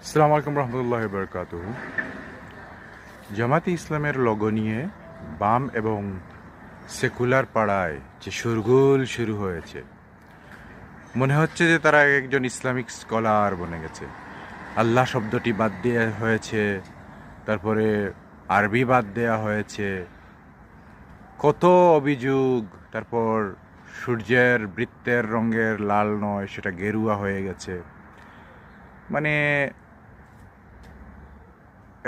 আসসালামু আলাইকুম রহমতুল্লাহি বারাকাতুহু। জামাতে ইসলামের লোগো নিয়ে বাম এবং সেকুলার পাড়ায় যে শোরগোল শুরু হয়েছে, মনে হচ্ছে যে তারা একজন ইসলামিক স্কলার বনে গেছে। আল্লাহ শব্দটি বাদ দেওয়া হয়েছে, তারপরে আরবি বাদ দেওয়া হয়েছে, কত অভিযোগ। তারপর সূর্যের বৃত্তের রঙের লাল নয়, সেটা গেরুয়া হয়ে গেছে। মানে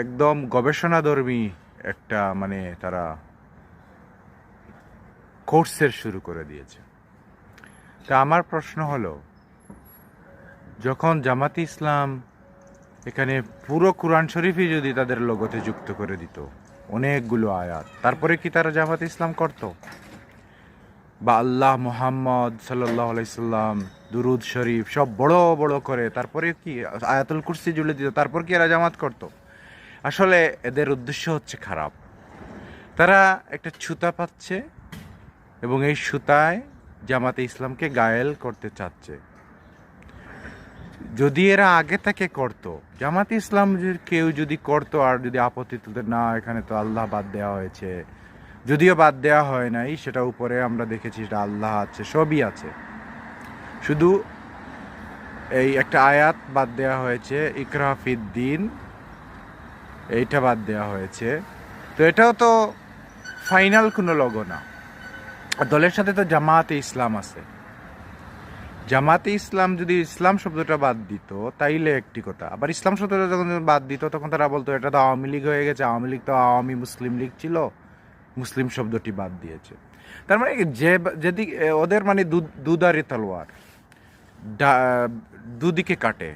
একদম গবেষণাধর্মী একটা তারা কোর্সের শুরু করে দিয়েছে। তা আমার প্রশ্ন হলো, যখন জামাতে ইসলাম এখানে পুরো কোরআন শরীফই যদি তাদের লোগোতে যুক্ত করে দিত, অনেকগুলো আয়াত, তারপরে কি তারা জামাতে ইসলাম করত? বা আল্লাহ মুহাম্মদ সাল্লাল্লাহু আলাইহি সাল্লাম দুরুদ শরীফ সব বড় বড় করে তারপরে কি আয়াতুল কুরসি জুড়ে দিত, তারপর কি এরা জামাত করত? আসলে এদের উদ্দেশ্য হচ্ছে খারাপ। তারা একটা ছুতা পাচ্ছে এবং এই সুতায় জামাতে ইসলামকে গায়েল করতে চাচ্ছে। যদি এরা আগে থেকে করত, জামাতে ইসলাম কেউ যদি করত আর যদি আপত্তি তুলতে, না এখানে তো আল্লাহ বাদ দেওয়া হয়েছে, যদিও বাদ দেওয়া হয় নাই, সেটা উপরে আমরা দেখেছি সেটা আল্লাহ আছে, সবই আছে, শুধু এই একটা আয়াত বাদ দেওয়া হয়েছে, ইকরা ফিদ্দিন, এইটা বাদ দেওয়া হয়েছে। তো এটাও তো ফাইনাল কোনো লোগো না। আর দলের সাথে তো জামাতে ইসলাম আছে। জামাতে ইসলাম যদি ইসলাম শব্দটা বাদ দিত তাইলে একটি কথা, আবার ইসলাম শব্দটা যখন বাদ দিত তখন তারা বলতো এটা তো আওয়ামী লীগ হয়ে গেছে, আওয়ামী লীগ তো আওয়ামী মুসলিম লীগ ছিল, মুসলিম শব্দটি বাদ দিয়েছে। তার মানে যে যেদিকে ওদের দুধারি তলোয়ার, দুদিকে কাটে,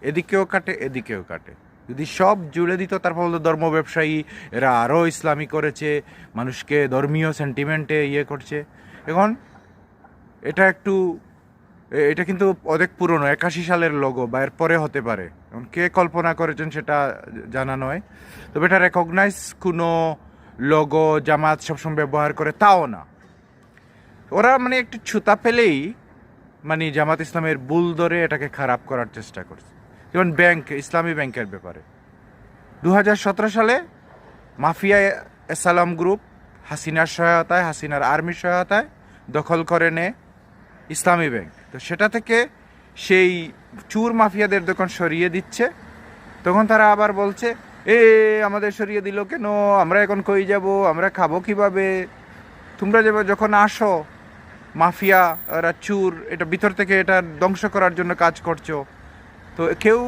এদিকেও কাটে এদিকেও কাটে। যদি সব জুড়ে দিত, তারপর বলতো ধর্ম ব্যবসায়ী, এরা আরও ইসলামী করেছে, মানুষকে ধর্মীয় সেন্টিমেন্টে করছে। এখন এটা কিন্তু অনেক পুরনো, 81 সালের লোগো বা এর পরে হতে পারে, এখন কে কল্পনা করেছেন সেটা জানা নয়। তবে এটা রেকগনাইজ কোনো লোগো জামাত সবসময় ব্যবহার করে তাও না। ওরা একটু ছুতা পেলেই জামাত ইসলামের বুল ধরে এটাকে খারাপ করার চেষ্টা করছে। যেমন ইসলামী ব্যাংকের ব্যাপারে 2017 সালে মাফিয়া এসালাম গ্রুপ হাসিনার সহায়তায়, হাসিনার আর্মির সহায়তায় দখল করে নেয় ইসলামী ব্যাংক। তো সেটা থেকে সেই চুর মাফিয়াদের যখন সরিয়ে দিচ্ছে, তখন তারা আবার বলছে আমাদের সরিয়ে দিল কেন, আমরা এখন কই যাব, আমরা খাবো কিভাবে, তোমরা যখন আসো মাফিয়া, ওরা চুর, এটা ভিতর থেকে এটা ধ্বংস করার জন্য কাজ করছো। তো কেউ